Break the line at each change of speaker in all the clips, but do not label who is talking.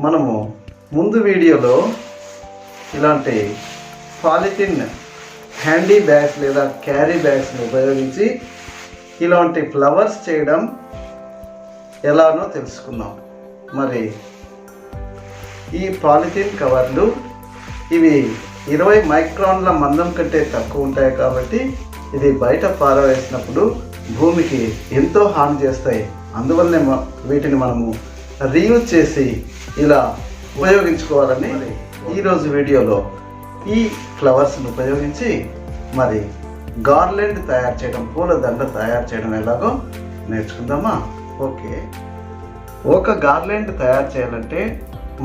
మనము ముందు వీడియోలో ఇలాంటి పాలిథిన్ హ్యాండీ బ్యాగ్స్ లేదా క్యారీ బ్యాగ్స్ని ఉపయోగించి ఇలాంటి ఫ్లవర్స్ చేయడం ఎలానో తెలుసుకున్నాం. మరి ఈ పాలిథిన్ కవర్లు ఇవి 20 మైక్రాన్ల మందం కంటే తక్కువ ఉంటాయి కాబట్టి ఇది బయట పారవేసినప్పుడు భూమికి ఎంతో హాని చేస్తాయి. అందువల్లనే వీటిని మనము రీయూజ్ చేసి ఇలా ఉపయోగించుకోవాలని ఈరోజు వీడియోలో ఈ ఫ్లవర్స్ని ఉపయోగించి మరి గార్లెండ్ తయారు చేయడం, పూల దండ తయారు చేయడం ఎలాగో నేర్చుకుందామా? ఓకే, ఒక గార్లెండ్ తయారు చేయాలంటే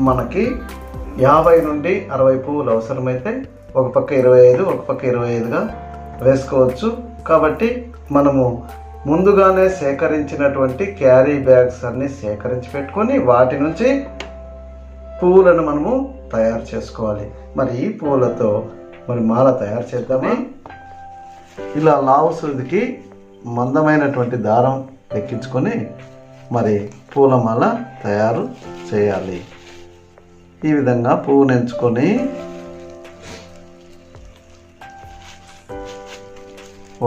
మనకి 50 నుండి 60 పువ్వులు అవసరమైతే ఒక పక్క 25, ఒక పక్క 25గా వేసుకోవచ్చు. కాబట్టి మనము ముందుగానే సేకరించినటువంటి క్యారీ బ్యాగ్స్ అన్ని సేకరించి పెట్టుకొని వాటి నుంచి పువ్వులను మనము తయారు చేసుకోవాలి. మరి ఈ పువ్వులతో మరి మాల తయారు చేద్దామా? ఇలా లావు సూదికి మందమైనటువంటి దారం ఎక్కించుకొని మరి పూలమాల తయారు చేయాలి. ఈ విధంగా పువ్వును ఎంచుకొని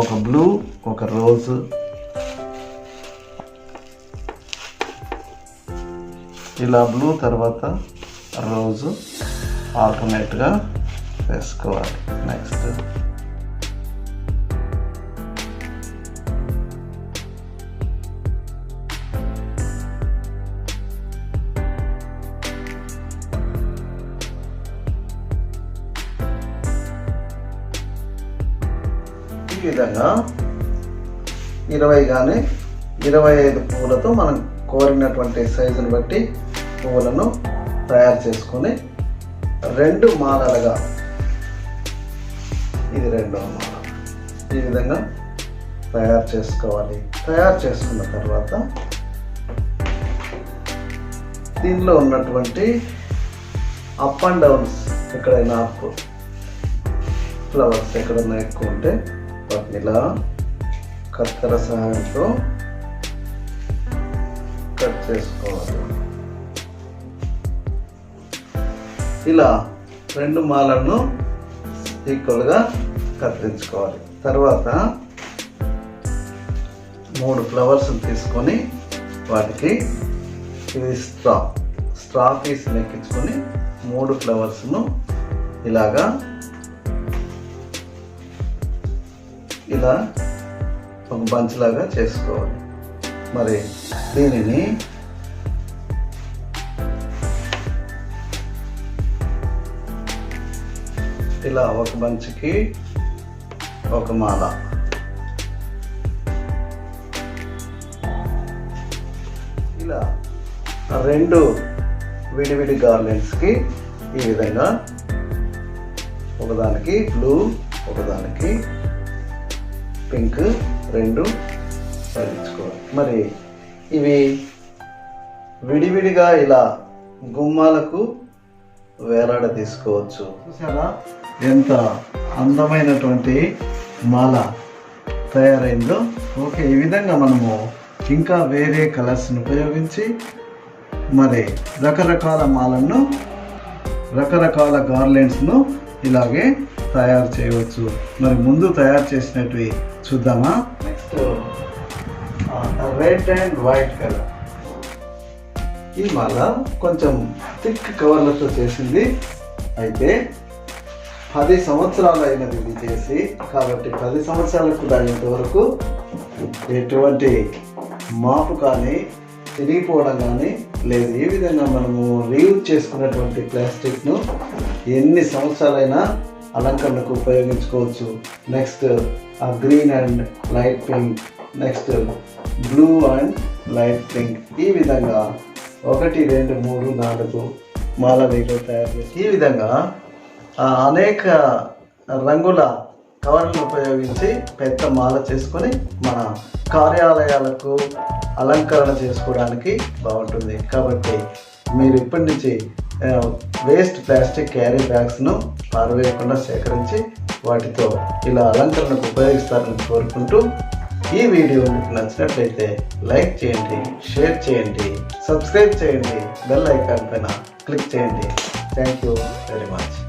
ఒక బ్లూ, ఒక రోజ్, ఇలా బ్లూ తర్వాత రోజు ఆల్టర్నేట్గా వేసుకోవాలి. నెక్స్ట్ ఈ విధంగా 20 కానీ 25 పువ్వులతో మనం కోరినటువంటి సైజుని బట్టి పువ్వులను తయారు చేసుకొని 2 మాలలుగా, ఇది 2వ మాల, ఈ విధంగా తయారు చేసుకోవాలి. తయారు చేసుకున్న తర్వాత దీనిలో ఉన్నటువంటి అప్ అండ్ డౌన్స్, ఎక్కడైనా అప్ ఫ్లవర్స్ ఎక్కడైనా ఎక్కువ ఉంటే వాటిని ఇలా కత్తెర సహాయంతో కట్ చేసుకోవాలి. ఇలా 2 మాలను ఈక్వల్గా కత్తిరించుకోవాలి. తర్వాత 3 ఫ్లవర్స్ తీసుకొని వాటికి ఇది స్ట్రా పీస్ ఎక్కించుకొని 3 ఫ్లవర్స్ను ఇలాగా ఇలా ఒక బంచ్ లాగా చేసుకోవాలి. మరి దీనిని ఇలా ఒక బంచ్కి ఒక మాల, ఇలా 2 విడివిడి గార్లెండ్స్కి ఈ విధంగా ఒకదానికి బ్లూ, ఒకదానికి పింక్ 2 తగిలించుకోవాలి. మరి ఇవి విడివిడిగా ఇలా గుమ్మాలకు వేలాడ తీసుకోవచ్చు. చూసారా ఎంత అందమైనటువంటి మాల తయారైందో? ఓకే, ఈ విధంగా మనము ఇంకా వేరే కలర్స్ని ఉపయోగించి మరి రకరకాల మాలను, రకరకాల గార్లెండ్స్ను ఇలాగే తయారు చేయవచ్చు. మరి ముందు తయారు చేసినవి చూద్దామా? Next red and white colour. ఈ మాల కొంచెం థిక్ కవర్లతో చేసింది. అయితే 10 సంవత్సరాలు అయినది ఇది చేసి, కాబట్టి 10 సంవత్సరాలకు దానింత వరకు ఎటువంటి మాపు కానీ తిరిగిపోవడం కానీ లేదు. ఈ విధంగా మనము రీయూజ్ చేసుకున్నటువంటి ప్లాస్టిక్ను ఎన్ని సంవత్సరాలైనా అలంకరణకు ఉపయోగించుకోవచ్చు. Next green and light pink, next blue and light pink, ఈ విధంగా 1, 2, 3, 4 మాల రేకులు తయారు చేసి ఈ విధంగా అనేక రంగుల కవర్లను ఉపయోగించి పెద్ద మాల చేసుకొని మన కార్యాలయాలకు అలంకరణ చేసుకోవడానికి బాగుంటుంది. కాబట్టి మీరు ఇప్పటి నుంచి వేస్ట్ ప్లాస్టిక్ క్యారీ బ్యాగ్స్ను పారవేయకుండా సేకరించి వాటితో ఇలా అలంకరణకు ఉపయోగిస్తారని కోరుకుంటూ ఈ వీడియో మీకు నచ్చినట్లయితే లైక్ చేయండి, షేర్ చేయండి, సబ్స్క్రైబ్ చేయండి, బెల్ ఐకాన్ పైన క్లిక్ చేయండి. Thank you very much.